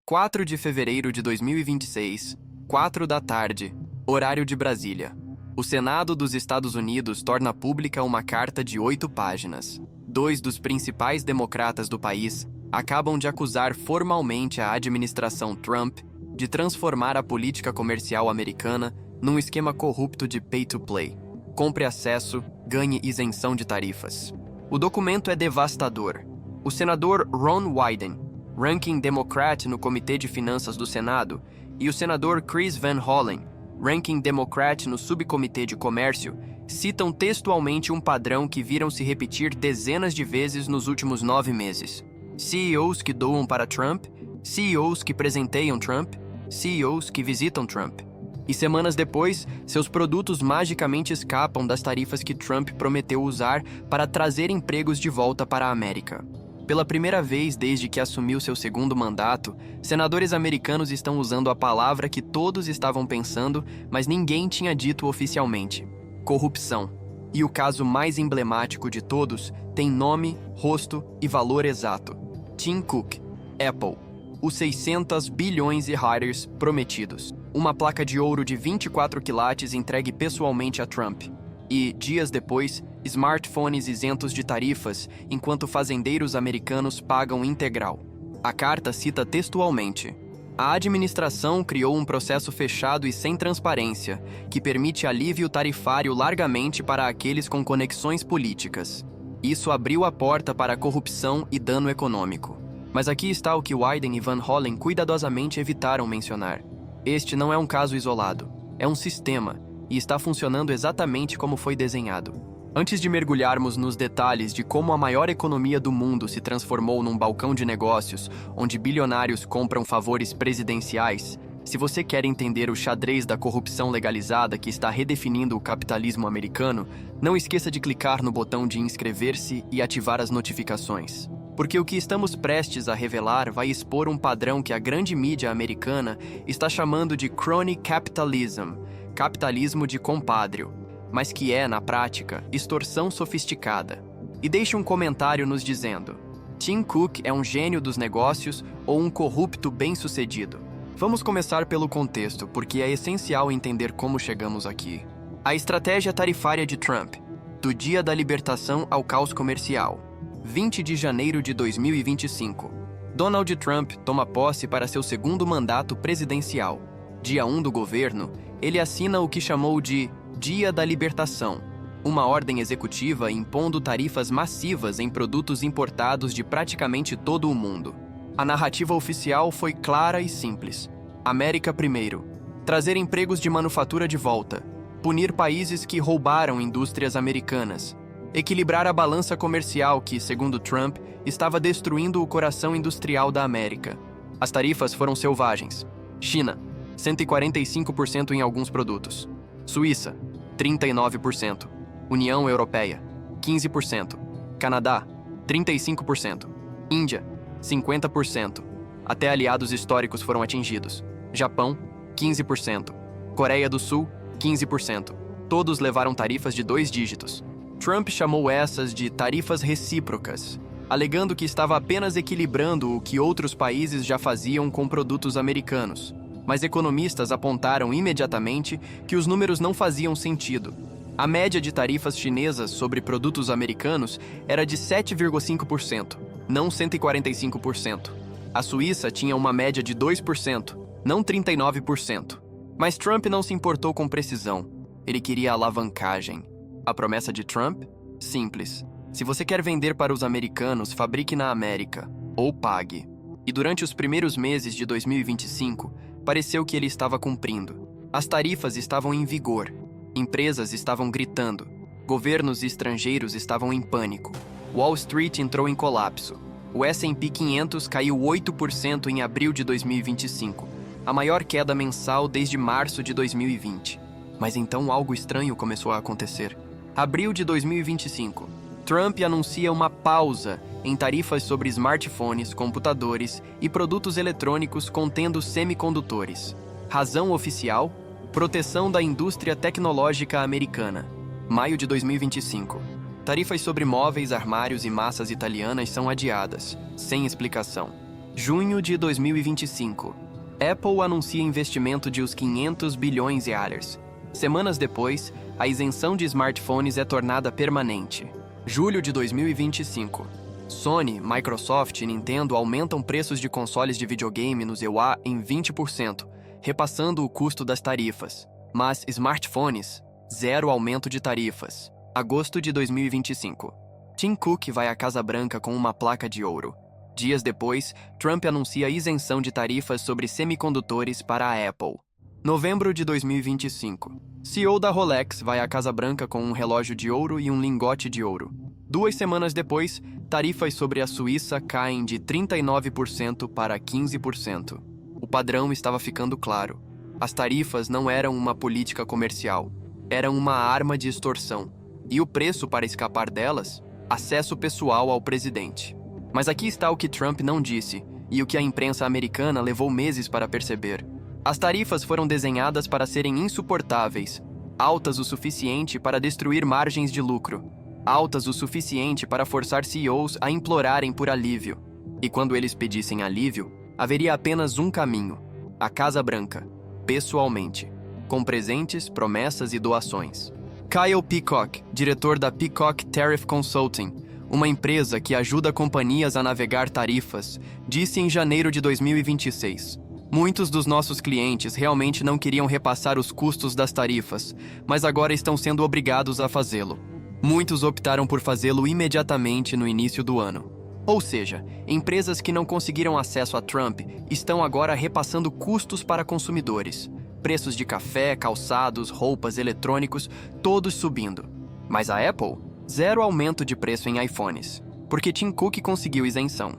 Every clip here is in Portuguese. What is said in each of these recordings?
4 de fevereiro de 2026, 4 da tarde, horário de Brasília. O Senado dos Estados Unidos torna pública uma carta de 8 páginas. 2 dos principais democratas do país acabam de acusar formalmente a administração Trump de transformar a política comercial americana num esquema corrupto de pay-to-play. Compre acesso, ganhe isenção de tarifas. O documento é devastador. O senador Ron Wyden, ranking Democrat no Comitê de Finanças do Senado, e o senador Chris Van Hollen, ranking Democrat no Subcomitê de Comércio, citam textualmente um padrão que viram se repetir dezenas de vezes nos últimos 9 meses. CEOs que doam para Trump, CEOs que presenteiam Trump, CEOs que visitam Trump. E semanas depois, seus produtos magicamente escapam das tarifas que Trump prometeu usar para trazer empregos de volta para a América. Pela primeira vez desde que assumiu seu segundo mandato, senadores americanos estão usando a palavra que todos estavam pensando, mas ninguém tinha dito oficialmente: corrupção. E o caso mais emblemático de todos tem nome, rosto e valor exato: Tim Cook, Apple. Os 600 bilhões de dollars prometidos. Uma placa de ouro de 24 quilates entregue pessoalmente a Trump. E, dias depois, smartphones isentos de tarifas, enquanto fazendeiros americanos pagam integral. A carta cita textualmente: a administração criou um processo fechado e sem transparência, que permite alívio tarifário largamente para aqueles com conexões políticas. Isso abriu a porta para a corrupção e dano econômico. Mas aqui está o que Wyden e Van Hollen cuidadosamente evitaram mencionar. Este não é um caso isolado, é um sistema, e está funcionando exatamente como foi desenhado. Antes de mergulharmos nos detalhes de como a maior economia do mundo se transformou num balcão de negócios, onde bilionários compram favores presidenciais, se você quer entender o xadrez da corrupção legalizada que está redefinindo o capitalismo americano, não esqueça de clicar no botão de inscrever-se e ativar as notificações. Porque o que estamos prestes a revelar vai expor um padrão que a grande mídia americana está chamando de crony capitalism, capitalismo de compadrio, mas que é, na prática, extorsão sofisticada. E deixe um comentário nos dizendo: Tim Cook é um gênio dos negócios ou um corrupto bem-sucedido? Vamos começar pelo contexto, porque é essencial entender como chegamos aqui. A estratégia tarifária de Trump, do dia da libertação ao caos comercial. 20 de janeiro de 2025. Donald Trump toma posse para seu segundo mandato presidencial. Dia 1 do governo, ele assina o que chamou de Dia da Libertação, uma ordem executiva impondo tarifas massivas em produtos importados de praticamente todo o mundo. A narrativa oficial foi clara e simples. América primeiro. Trazer empregos de manufatura de volta. Punir países que roubaram indústrias americanas. Equilibrar a balança comercial que, segundo Trump, estava destruindo o coração industrial da América. As tarifas foram selvagens. China, 145% em alguns produtos. Suíça, 39%. União Europeia, 15%. Canadá, 35%. Índia, 50%. Até aliados históricos foram atingidos. Japão, 15%. Coreia do Sul, 15%. Todos levaram tarifas de 2 dígitos. Trump chamou essas de tarifas recíprocas, alegando que estava apenas equilibrando o que outros países já faziam com produtos americanos. Mas economistas apontaram imediatamente que os números não faziam sentido. A média de tarifas chinesas sobre produtos americanos era de 7,5%, não 145%. A Suíça tinha uma média de 2%, não 39%. Mas Trump não se importou com precisão. Ele queria alavancagem. A promessa de Trump? Simples. Se você quer vender para os americanos, fabrique na América, ou pague. E durante os primeiros meses de 2025, pareceu que ele estava cumprindo. As tarifas estavam em vigor. Empresas estavam gritando. Governos estrangeiros estavam em pânico. Wall Street entrou em colapso. O S&P 500 caiu 8% em abril de 2025, a maior queda mensal desde março de 2020. Mas então algo estranho começou a acontecer. Abril de 2025. Trump anuncia uma pausa em tarifas sobre smartphones, computadores e produtos eletrônicos contendo semicondutores. Razão oficial? Proteção da indústria tecnológica americana. Maio de 2025. Tarifas sobre móveis, armários e massas italianas são adiadas, sem explicação. Junho de 2025. Apple anuncia investimento de uns 500 bilhões de dólares. Semanas depois, a isenção de smartphones é tornada permanente. Julho de 2025. Sony, Microsoft e Nintendo aumentam preços de consoles de videogame nos EUA em 20%, repassando o custo das tarifas. Mas smartphones, zero aumento de tarifas. Agosto de 2025. Tim Cook vai à Casa Branca com uma placa de ouro. Dias depois, Trump anuncia a isenção de tarifas sobre semicondutores para a Apple. Novembro de 2025. CEO da Rolex vai à Casa Branca com um relógio de ouro e um lingote de ouro. 2 semanas depois, tarifas sobre a Suíça caem de 39% para 15%. O padrão estava ficando claro. As tarifas não eram uma política comercial, eram uma arma de extorsão. E o preço para escapar delas? Acesso pessoal ao presidente. Mas aqui está o que Trump não disse, e o que a imprensa americana levou meses para perceber. As tarifas foram desenhadas para serem insuportáveis, altas o suficiente para destruir margens de lucro, altas o suficiente para forçar CEOs a implorarem por alívio. E quando eles pedissem alívio, haveria apenas um caminho: a Casa Branca, pessoalmente, com presentes, promessas e doações. Kyle Peacock, diretor da Peacock Tariff Consulting, uma empresa que ajuda companhias a navegar tarifas, disse em janeiro de 2026: muitos dos nossos clientes realmente não queriam repassar os custos das tarifas, mas agora estão sendo obrigados a fazê-lo. Muitos optaram por fazê-lo imediatamente no início do ano. Ou seja, empresas que não conseguiram acesso a Trump estão agora repassando custos para consumidores. Preços de café, calçados, roupas, eletrônicos, todos subindo. Mas a Apple? Zero aumento de preço em iPhones, porque Tim Cook conseguiu isenção.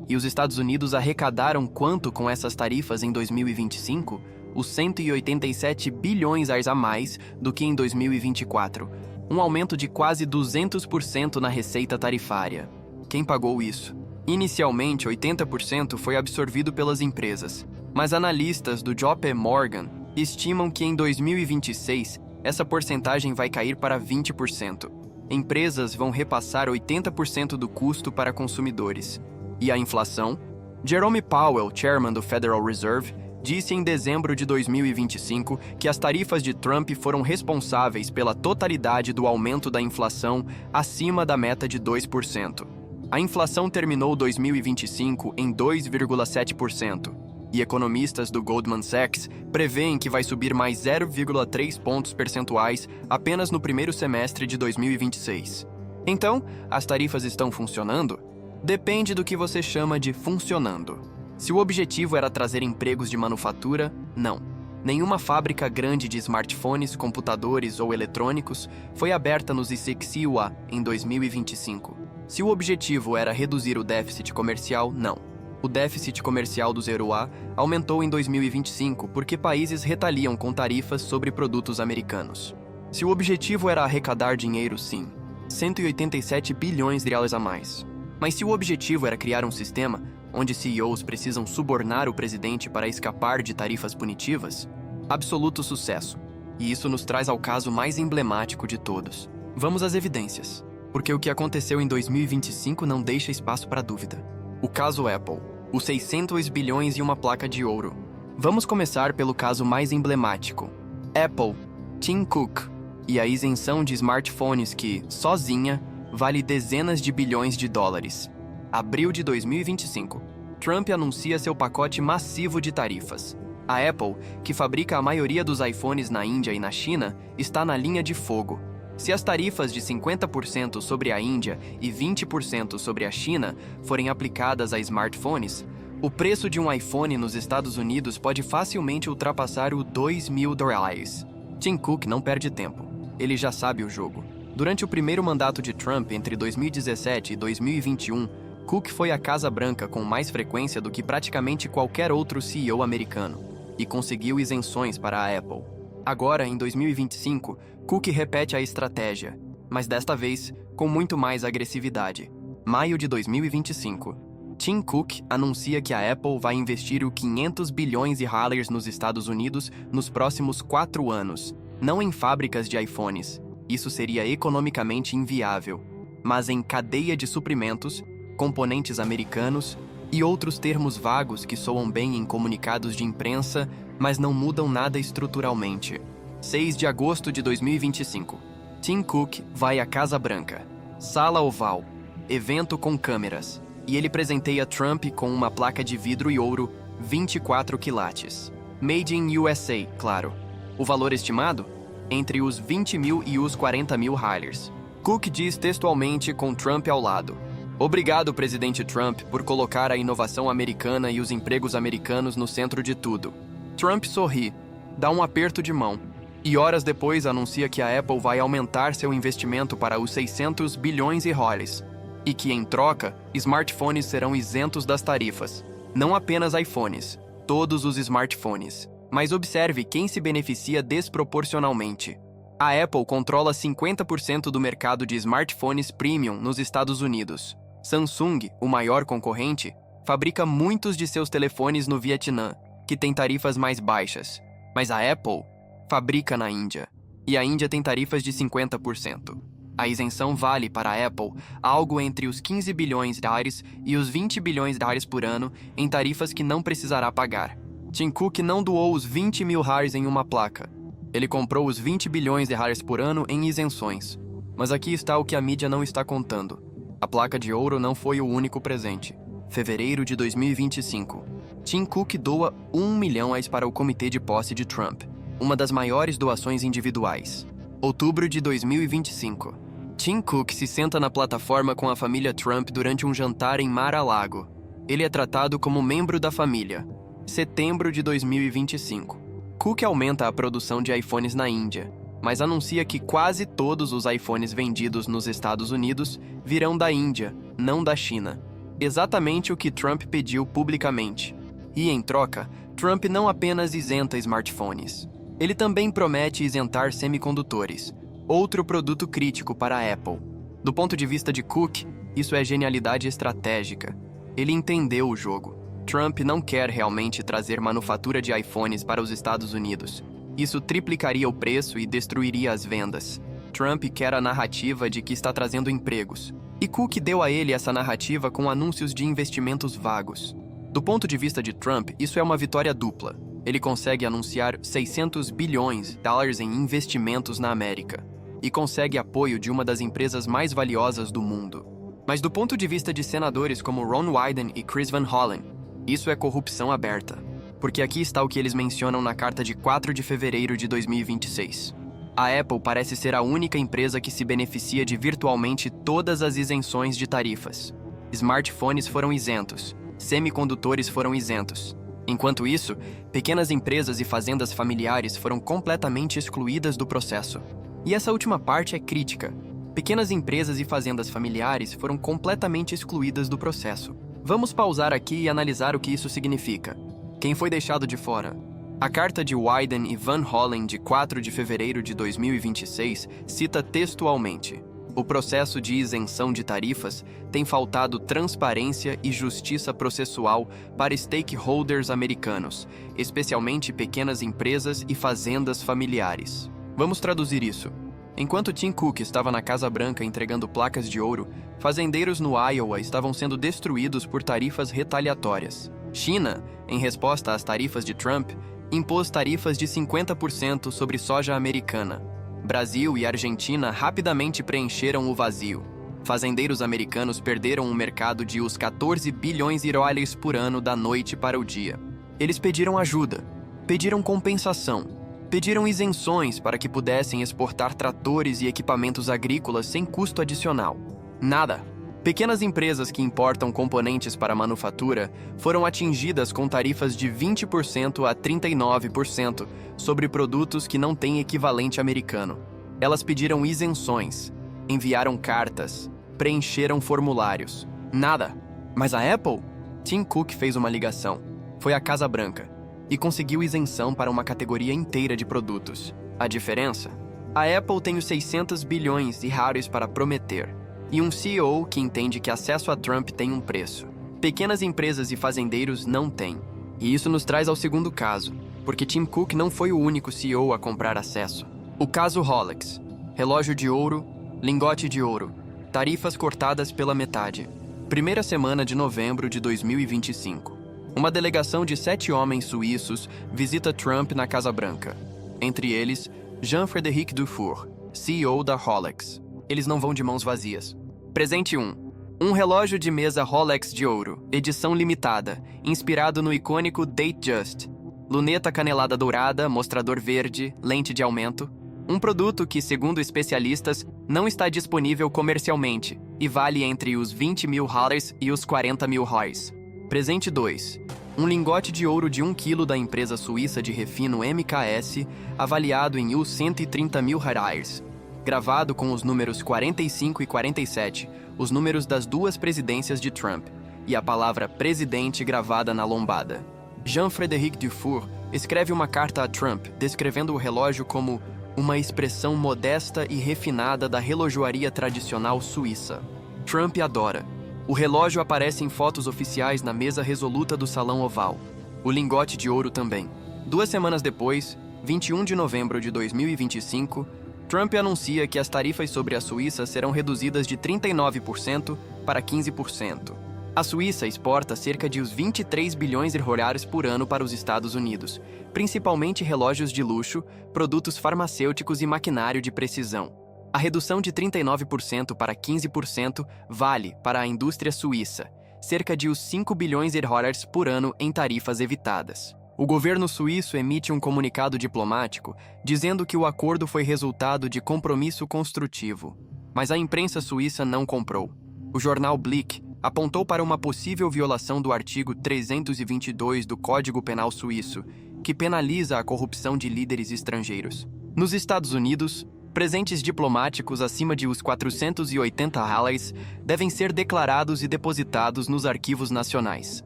E os Estados Unidos arrecadaram quanto com essas tarifas em 2025? Os 187 bilhões a mais do que em 2024, um aumento de quase 200% na receita tarifária. Quem pagou isso? Inicialmente, 80% foi absorvido pelas empresas, mas analistas do JP Morgan estimam que em 2026 essa porcentagem vai cair para 20%. Empresas vão repassar 80% do custo para consumidores. E a inflação? Jerome Powell, chairman do Federal Reserve, disse em dezembro de 2025 que as tarifas de Trump foram responsáveis pela totalidade do aumento da inflação acima da meta de 2%. A inflação terminou 2025 em 2,7%. E economistas do Goldman Sachs prevêem que vai subir mais 0,3 pontos percentuais apenas no primeiro semestre de 2026. Então, as tarifas estão funcionando? Depende do que você chama de funcionando. Se o objetivo era trazer empregos de manufatura, não. Nenhuma fábrica grande de smartphones, computadores ou eletrônicos foi aberta nos ICXIUA em 2025. Se o objetivo era reduzir o déficit comercial, não. O déficit comercial dos EUA aumentou em 2025 porque países retaliam com tarifas sobre produtos americanos. Se o objetivo era arrecadar dinheiro, sim, 187 bilhões de dólares a mais. Mas se o objetivo era criar um sistema onde CEOs precisam subornar o presidente para escapar de tarifas punitivas, absoluto sucesso. E isso nos traz ao caso mais emblemático de todos. Vamos às evidências, porque o que aconteceu em 2025 não deixa espaço para dúvida. O caso Apple. Os 600 bilhões e uma placa de ouro. Vamos começar pelo caso mais emblemático. Apple, Tim Cook e a isenção de smartphones que, sozinha, vale dezenas de bilhões de dólares. Abril de 2025. Trump anuncia seu pacote massivo de tarifas. A Apple, que fabrica a maioria dos iPhones na Índia e na China, está na linha de fogo. Se as tarifas de 50% sobre a Índia e 20% sobre a China forem aplicadas a smartphones, o preço de um iPhone nos Estados Unidos pode facilmente ultrapassar os $2.000. Tim Cook não perde tempo. Ele já sabe o jogo. Durante o primeiro mandato de Trump entre 2017 e 2021, Cook foi à Casa Branca com mais frequência do que praticamente qualquer outro CEO americano e conseguiu isenções para a Apple. Agora, em 2025, Cook repete a estratégia, mas desta vez com muito mais agressividade. Maio de 2025. Tim Cook anuncia que a Apple vai investir os 500 bilhões de dólares nos Estados Unidos nos próximos 4 anos, não em fábricas de iPhones, isso seria economicamente inviável, mas em cadeia de suprimentos, componentes americanos e outros termos vagos que soam bem em comunicados de imprensa, mas não mudam nada estruturalmente. 6 de agosto de 2025. Tim Cook vai à Casa Branca. Sala oval. Evento com câmeras. E ele presenteia Trump com uma placa de vidro e ouro 24 quilates. Made in USA, claro. O valor estimado? Entre os 20 mil e os 40 mil Harleys. Cook diz textualmente com Trump ao lado: "Obrigado, presidente Trump, por colocar a inovação americana e os empregos americanos no centro de tudo." Trump sorri, dá um aperto de mão, e horas depois anuncia que a Apple vai aumentar seu investimento para os 600 bilhões de Harleys, e que, em troca, smartphones serão isentos das tarifas. Não apenas iPhones, todos os smartphones. Mas observe quem se beneficia desproporcionalmente. A Apple controla 50% do mercado de smartphones premium nos Estados Unidos. Samsung, o maior concorrente, fabrica muitos de seus telefones no Vietnã, que tem tarifas mais baixas. Mas a Apple fabrica na Índia, e a Índia tem tarifas de 50%. A isenção vale para a Apple algo entre os 15 bilhões de dólares e os 20 bilhões de dólares por ano em tarifas que não precisará pagar. Tim Cook não doou os 20 mil Harleys em uma placa. Ele comprou os 20 bilhões de Harleys por ano em isenções. Mas aqui está o que a mídia não está contando. A placa de ouro não foi o único presente. Fevereiro de 2025. Tim Cook doa 1 milhão para o comitê de posse de Trump, uma das maiores doações individuais. Outubro de 2025. Tim Cook se senta na plataforma com a família Trump durante um jantar em Mar-a-Lago. Ele é tratado como membro da família. Setembro de 2025. Cook aumenta a produção de iPhones na Índia, mas anuncia que quase todos os iPhones vendidos nos Estados Unidos virão da Índia, não da China. Exatamente o que Trump pediu publicamente. E, em troca, Trump não apenas isenta smartphones. Ele também promete isentar semicondutores, outro produto crítico para a Apple. Do ponto de vista de Cook, isso é genialidade estratégica. Ele entendeu o jogo. Trump não quer realmente trazer manufatura de iPhones para os Estados Unidos. Isso triplicaria o preço e destruiria as vendas. Trump quer a narrativa de que está trazendo empregos. E Cook deu a ele essa narrativa com anúncios de investimentos vagos. Do ponto de vista de Trump, isso é uma vitória dupla. Ele consegue anunciar 600 bilhões de dólares em investimentos na América. E consegue apoio de uma das empresas mais valiosas do mundo. Mas do ponto de vista de senadores como Ron Wyden e Chris Van Hollen, isso é corrupção aberta, porque aqui está o que eles mencionam na carta de 4 de fevereiro de 2026. A Apple parece ser a única empresa que se beneficia de virtualmente todas as isenções de tarifas. Smartphones foram isentos, semicondutores foram isentos. Enquanto isso, pequenas empresas e fazendas familiares foram completamente excluídas do processo. E essa última parte é crítica. Pequenas empresas e fazendas familiares foram completamente excluídas do processo. Vamos pausar aqui e analisar o que isso significa. Quem foi deixado de fora? A carta de Wyden e Van Hollen de 4 de fevereiro de 2026 cita textualmente: "O processo de isenção de tarifas tem faltado transparência e justiça processual para stakeholders americanos, especialmente pequenas empresas e fazendas familiares." Vamos traduzir isso. Enquanto Tim Cook estava na Casa Branca entregando placas de ouro, fazendeiros no Iowa estavam sendo destruídos por tarifas retaliatórias. China, em resposta às tarifas de Trump, impôs tarifas de 50% sobre soja americana. Brasil e Argentina rapidamente preencheram o vazio. Fazendeiros americanos perderam um mercado de os 14 bilhões de dólares por ano da noite para o dia. Eles pediram ajuda, pediram compensação, pediram isenções para que pudessem exportar tratores e equipamentos agrícolas sem custo adicional. Nada. Pequenas empresas que importam componentes para a manufatura foram atingidas com tarifas de 20% a 39% sobre produtos que não têm equivalente americano. Elas pediram isenções, enviaram cartas, preencheram formulários. Nada. Mas a Apple? Tim Cook fez uma ligação. Foi à Casa Branca e conseguiu isenção para uma categoria inteira de produtos. A diferença? A Apple tem os 600 bilhões de dólares para prometer, e um CEO que entende que acesso a Trump tem um preço. Pequenas empresas e fazendeiros não têm. E isso nos traz ao segundo caso, porque Tim Cook não foi o único CEO a comprar acesso. O caso Rolex. Relógio de ouro, lingote de ouro, tarifas cortadas pela metade. Primeira semana de novembro de 2025. Uma delegação de 7 homens suíços visita Trump na Casa Branca. Entre eles, Jean-Frédéric Dufour, CEO da Rolex. Eles não vão de mãos vazias. Presente 1. Um relógio de mesa Rolex de ouro, edição limitada, inspirado no icônico Datejust. Luneta canelada dourada, mostrador verde, lente de aumento. Um produto que, segundo especialistas, não está disponível comercialmente e vale entre os 20 mil dólares e os 40 mil reais. Presente 2. Um lingote de ouro de 1 kg da empresa suíça de refino MKS, avaliado em US 130 mil reais. Gravado com os números 45 e 47, os números das duas presidências de Trump, e a palavra presidente gravada na lombada. Jean-Frédéric Dufour escreve uma carta a Trump descrevendo o relógio como uma expressão modesta e refinada da relojoaria tradicional suíça. Trump adora. O relógio aparece em fotos oficiais na mesa resoluta do Salão Oval. O lingote de ouro também. 2 semanas depois, 21 de novembro de 2025, Trump anuncia que as tarifas sobre a Suíça serão reduzidas de 39% para 15%. A Suíça exporta cerca de 23 bilhões de reais por ano para os Estados Unidos, principalmente relógios de luxo, produtos farmacêuticos e maquinário de precisão. A redução de 39% para 15% vale para a indústria suíça, cerca de 5 bilhões de reais por ano em tarifas evitadas. O governo suíço emite um comunicado diplomático dizendo que o acordo foi resultado de compromisso construtivo, mas a imprensa suíça não comprou. O jornal Blick apontou para uma possível violação do artigo 322 do Código Penal suíço, que penaliza a corrupção de líderes estrangeiros. Nos Estados Unidos, presentes diplomáticos acima de os 480 reais devem ser declarados e depositados nos arquivos nacionais.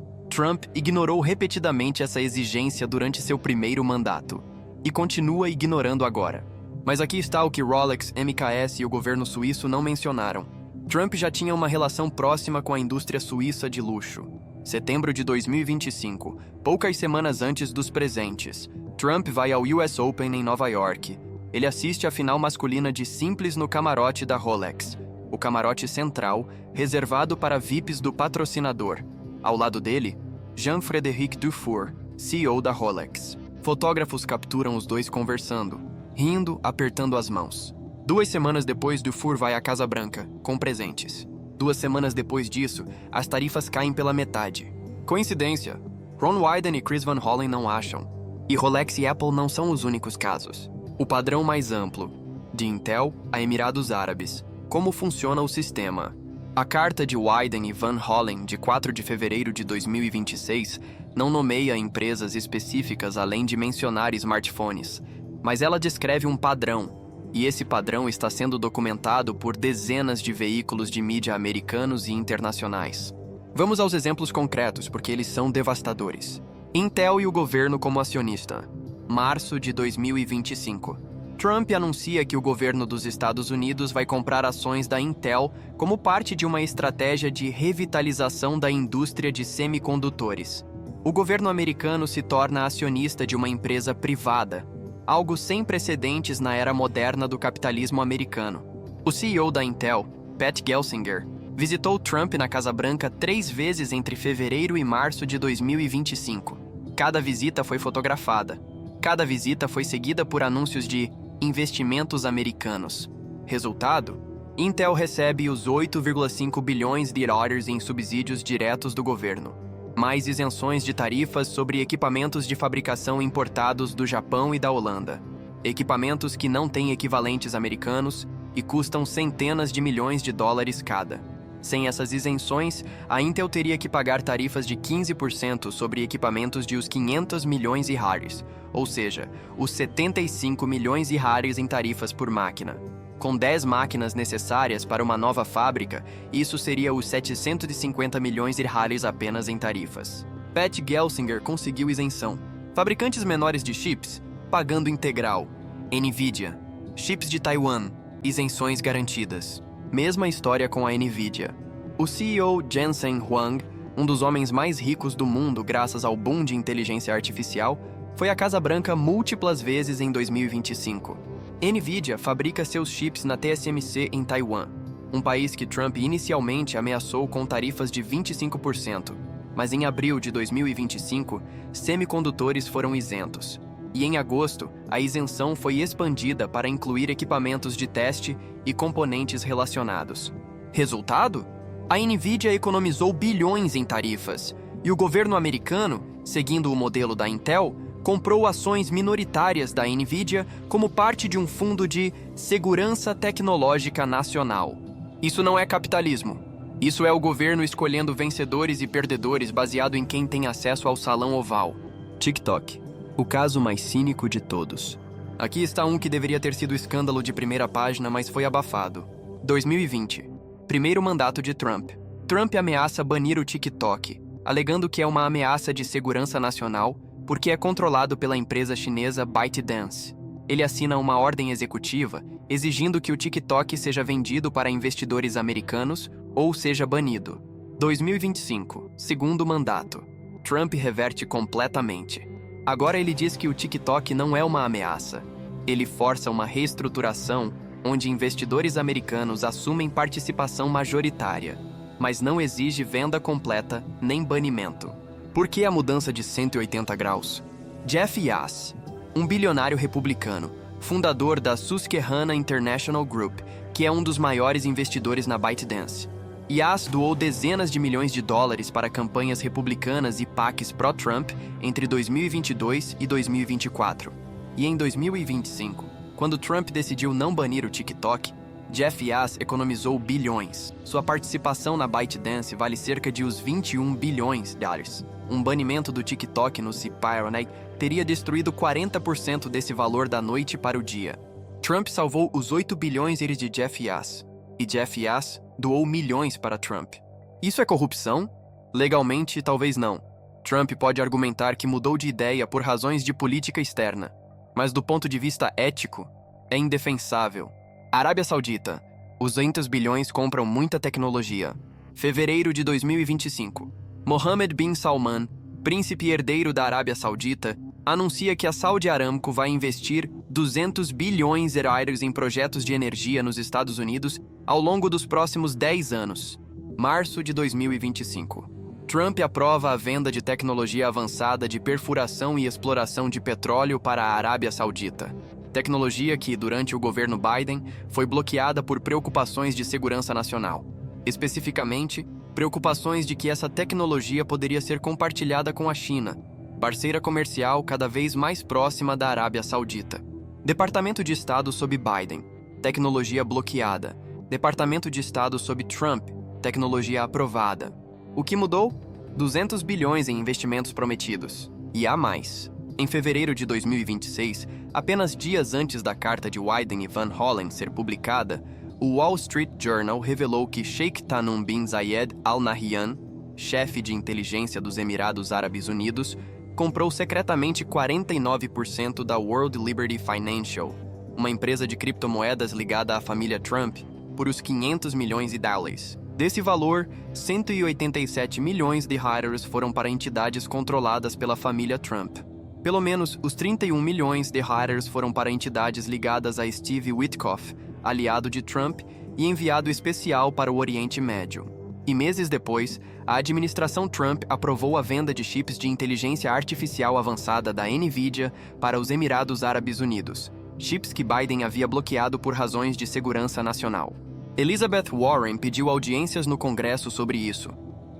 Trump ignorou repetidamente essa exigência durante seu primeiro mandato e continua ignorando agora. Mas aqui está o que Rolex, MKS e o governo suíço não mencionaram. Trump já tinha uma relação próxima com a indústria suíça de luxo. Setembro de 2025, poucas semanas antes dos presentes, Trump vai ao US Open em Nova York. Ele assiste à final masculina de simples no camarote da Rolex, o camarote central, reservado para VIPs do patrocinador. Ao lado dele, Jean-Frédéric Dufour, CEO da Rolex. Fotógrafos capturam os dois conversando, rindo, apertando as mãos. 2 semanas depois, Dufour vai à Casa Branca, com presentes. 2 semanas depois disso, as tarifas caem pela metade. Coincidência? Ron Wyden e Chris Van Hollen não acham. E Rolex e Apple não são os únicos casos. O padrão mais amplo, de Intel a Emirados Árabes. Como funciona o sistema? A carta de Wyden e Van Hollen, de 4 de fevereiro de 2026, não nomeia empresas específicas além de mencionar smartphones, mas ela descreve um padrão, e esse padrão está sendo documentado por dezenas de veículos de mídia americanos e internacionais. Vamos aos exemplos concretos, porque eles são devastadores. Intel e o governo como acionista. Março de 2025. Trump anuncia que o governo dos Estados Unidos vai comprar ações da Intel como parte de uma estratégia de revitalização da indústria de semicondutores. O governo americano se torna acionista de uma empresa privada, algo sem precedentes na era moderna do capitalismo americano. O CEO da Intel, Pat Gelsinger, visitou Trump na Casa Branca 3 vezes entre fevereiro e março de 2025. Cada visita foi fotografada. Cada visita foi seguida por anúncios de investimentos americanos. Resultado? Intel recebe os 8,5 bilhões de dólares em subsídios diretos do governo, mais isenções de tarifas sobre equipamentos de fabricação importados do Japão e da Holanda. Equipamentos que não têm equivalentes americanos e custam centenas de milhões de dólares cada. Sem essas isenções, a Intel teria que pagar tarifas de 15% sobre equipamentos de os 500 milhões de reais, ou seja, os 75 milhões de reais em tarifas por máquina. Com 10 máquinas necessárias para uma nova fábrica, isso seria os 750 milhões de reais apenas em tarifas. Pat Gelsinger conseguiu isenção. Fabricantes menores de chips, pagando integral. NVIDIA. Chips de Taiwan, isenções garantidas. Mesma história com a NVIDIA. O CEO Jensen Huang, um dos homens mais ricos do mundo graças ao boom de inteligência artificial, foi à Casa Branca múltiplas vezes em 2025. NVIDIA fabrica seus chips na TSMC em Taiwan. um país que Trump inicialmente ameaçou com tarifas de 25%, mas em abril de 2025, semicondutores foram isentos. E em agosto, a isenção foi expandida para incluir equipamentos de teste e componentes relacionados. Resultado? A Nvidia economizou bilhões em tarifas, e o governo americano, seguindo o modelo da Intel, comprou ações minoritárias da Nvidia como parte de um fundo de segurança tecnológica nacional. Isso não é capitalismo. Isso é o governo escolhendo vencedores e perdedores baseado em quem tem acesso ao salão oval. TikTok. O caso mais cínico de todos. Aqui está um que deveria ter sido escândalo de primeira página, mas foi abafado. 2020. Primeiro mandato de Trump. Trump ameaça banir o TikTok, alegando que é uma ameaça de segurança nacional porque é controlado pela empresa chinesa ByteDance. Ele assina uma ordem executiva exigindo que o TikTok seja vendido para investidores americanos ou seja banido. 2025. Segundo mandato. Trump reverte completamente. Agora ele diz que o TikTok não é uma ameaça. Ele força uma reestruturação onde investidores americanos assumem participação majoritária, mas não exige venda completa nem banimento. Por que a mudança de 180 graus? Jeff Yass, um bilionário republicano, fundador da Susquehanna International Group, que é um dos maiores investidores na ByteDance. Yass doou dezenas de milhões de dólares para campanhas republicanas e PACs pró-Trump entre 2022 e 2024. E em 2025, quando Trump decidiu não banir o TikTok, Jeff Yass economizou bilhões. Sua participação na ByteDance vale cerca de os 21 bilhões de dólares. Um banimento do TikTok no CPIRONET teria destruído 40% desse valor da noite para o dia. Trump salvou os 8 bilhões de Jeff Yass, e Jeff Yass doou milhões para Trump. Isso é corrupção? Legalmente, talvez não. Trump pode argumentar que mudou de ideia por razões de política externa, mas do ponto de vista ético, é indefensável. Arábia Saudita. Os 200 bilhões compram muita tecnologia. Fevereiro de 2025. Mohammed bin Salman, príncipe herdeiro da Arábia Saudita, anuncia que a Saudi Aramco vai investir 200 bilhões de reais em projetos de energia nos Estados Unidos ao longo dos próximos 10 anos. Março de 2025. Trump aprova a venda de tecnologia avançada de perfuração e exploração de petróleo para a Arábia Saudita. Tecnologia que, durante o governo Biden, foi bloqueada por preocupações de segurança nacional. Especificamente, preocupações de que essa tecnologia poderia ser compartilhada com a China, parceira comercial cada vez mais próxima da Arábia Saudita. Departamento de Estado sob Biden, tecnologia bloqueada. Departamento de Estado sob Trump, tecnologia aprovada. O que mudou? 200 bilhões em investimentos prometidos. E há mais. Em fevereiro de 2026, apenas dias antes da carta de Wyden e Van Hollen ser publicada, o Wall Street Journal revelou que Sheikh Tamim bin Zayed Al Nahyan, chefe de inteligência dos Emirados Árabes Unidos, comprou secretamente 49% da World Liberty Financial, uma empresa de criptomoedas ligada à família Trump, por os 500 milhões de dólares. Desse valor, 187 milhões de reais foram para entidades controladas pela família Trump. Pelo menos os 31 milhões de reais foram para entidades ligadas a Steve Witkoff, aliado de Trump e enviado especial para o Oriente Médio. E meses depois, a administração Trump aprovou a venda de chips de inteligência artificial avançada da Nvidia para os Emirados Árabes Unidos, chips que Biden havia bloqueado por razões de segurança nacional. Elizabeth Warren pediu audiências no Congresso sobre isso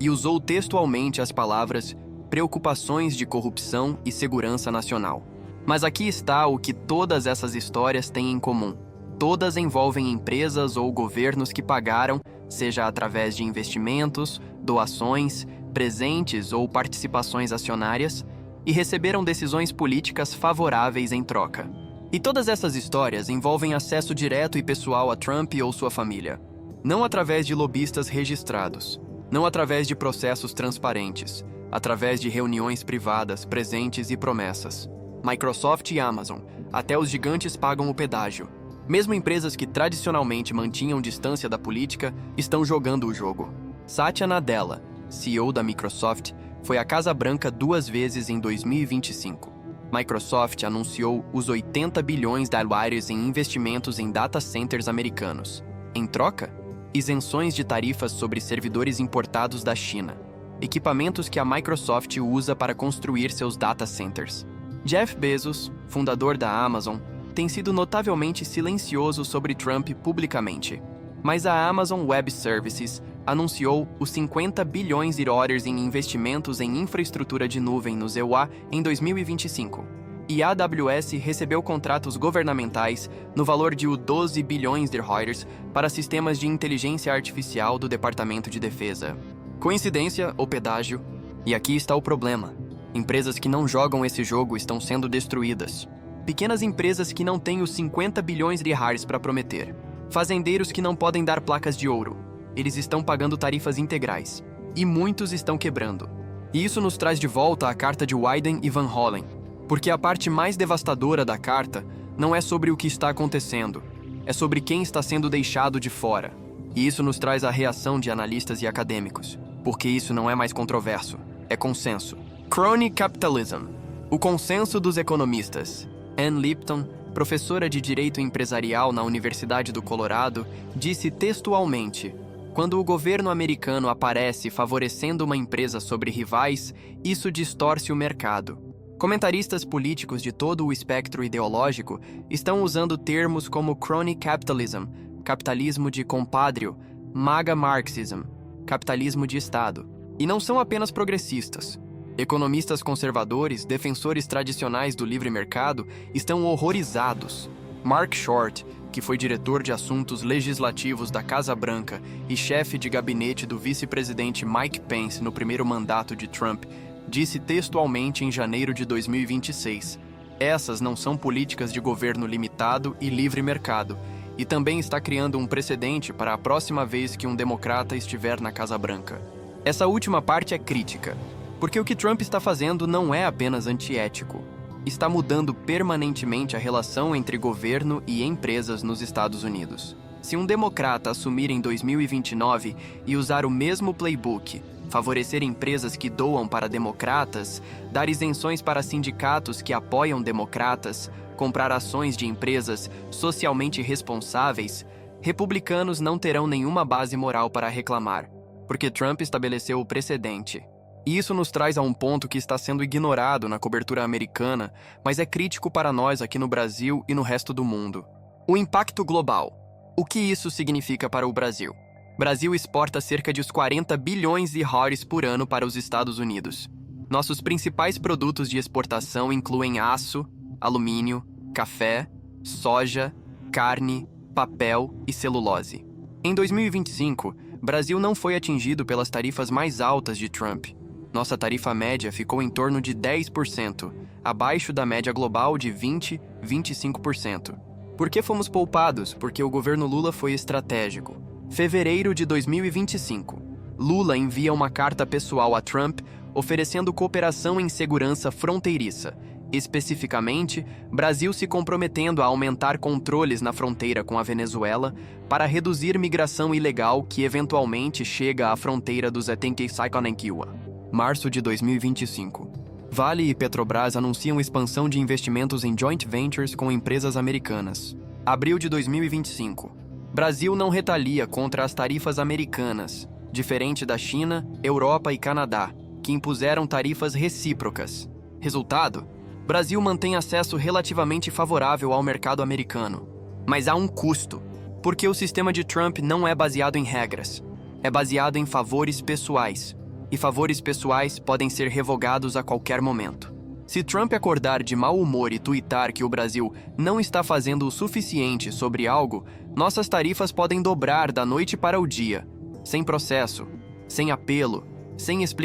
e usou textualmente as palavras preocupações de corrupção e segurança nacional. Mas aqui está o que todas essas histórias têm em comum. Todas envolvem empresas ou governos que pagaram, seja através de investimentos, doações, presentes ou participações acionárias, e receberam decisões políticas favoráveis em troca. E todas essas histórias envolvem acesso direto e pessoal a Trump ou sua família. Não através de lobistas registrados, não através de processos transparentes, através de reuniões privadas, presentes e promessas. Microsoft e Amazon, até os gigantes pagam o pedágio. Mesmo empresas que tradicionalmente mantinham distância da política, estão jogando o jogo. Satya Nadella, CEO da Microsoft, foi à Casa Branca 2 vezes em 2025. Microsoft anunciou os 80 bilhões de dólares em investimentos em data centers americanos. Em troca, isenções de tarifas sobre servidores importados da China, equipamentos que a Microsoft usa para construir seus data centers. Jeff Bezos, fundador da Amazon, tem sido notavelmente silencioso sobre Trump publicamente. Mas a Amazon Web Services anunciou os 50 bilhões de dólares em investimentos em infraestrutura de nuvem no EUA em 2025. E a AWS recebeu contratos governamentais no valor de 12 bilhões de dólares para sistemas de inteligência artificial do Departamento de Defesa. Coincidência ou pedágio? E aqui está o problema. Empresas que não jogam esse jogo estão sendo destruídas. Pequenas empresas que não têm os 50 bilhões de reais para prometer. Fazendeiros que não podem dar placas de ouro. Eles estão pagando tarifas integrais. E muitos estão quebrando. E isso nos traz de volta a carta de Wyden e Van Hollen. Porque a parte mais devastadora da carta não é sobre o que está acontecendo. É sobre quem está sendo deixado de fora. E isso nos traz a reação de analistas e acadêmicos. Porque isso não é mais controverso. É consenso. Crony Capitalism. O consenso dos economistas. Ann Lipton, professora de Direito Empresarial na Universidade do Colorado, disse textualmente: quando o governo americano aparece favorecendo uma empresa sobre rivais, isso distorce o mercado. Comentaristas políticos de todo o espectro ideológico estão usando termos como crony capitalism, capitalismo de compadrio, MAGA Marxism, capitalismo de Estado. E não são apenas progressistas. Economistas conservadores, defensores tradicionais do livre mercado, estão horrorizados. Mark Short, que foi diretor de assuntos legislativos da Casa Branca e chefe de gabinete do vice-presidente Mike Pence no primeiro mandato de Trump, disse textualmente em janeiro de 2026: essas não são políticas de governo limitado e livre mercado, e também está criando um precedente para a próxima vez que um democrata estiver na Casa Branca. Essa última parte é crítica, porque o que Trump está fazendo não é apenas antiético. Está mudando permanentemente a relação entre governo e empresas nos Estados Unidos. Se um democrata assumir em 2029 e usar o mesmo playbook, favorecer empresas que doam para democratas, dar isenções para sindicatos que apoiam democratas, comprar ações de empresas socialmente responsáveis, republicanos não terão nenhuma base moral para reclamar, porque Trump estabeleceu o precedente. E isso nos traz a um ponto que está sendo ignorado na cobertura americana, mas é crítico para nós aqui no Brasil e no resto do mundo. O impacto global. O que isso significa para o Brasil? O Brasil exporta cerca de 40 bilhões de dólares por ano para os Estados Unidos. Nossos principais produtos de exportação incluem aço, alumínio, café, soja, carne, papel e celulose. Em 2025, Brasil não foi atingido pelas tarifas mais altas de Trump. Nossa tarifa média ficou em torno de 10%, abaixo da média global de 20-25%. Por que fomos poupados? Porque o governo Lula foi estratégico. Fevereiro de 2025. Lula envia uma carta pessoal a Trump oferecendo cooperação em segurança fronteiriça. Especificamente, Brasil se comprometendo a aumentar controles na fronteira com a Venezuela para reduzir migração ilegal que eventualmente chega à fronteira dos Etenquei-Saikonenkiwa. Março de 2025. Vale e Petrobras anunciam expansão de investimentos em joint ventures com empresas americanas. Abril de 2025. Brasil não retalia contra as tarifas americanas, diferente da China, Europa e Canadá, que impuseram tarifas recíprocas. Resultado: Brasil mantém acesso relativamente favorável ao mercado americano. Mas há um custo, porque o sistema de Trump não é baseado em regras. É baseado em favores pessoais. E favores pessoais podem ser revogados a qualquer momento. Se Trump acordar de mau humor e tuitar que o Brasil não está fazendo o suficiente sobre algo, nossas tarifas podem dobrar da noite para o dia, sem processo, sem apelo, sem explicação.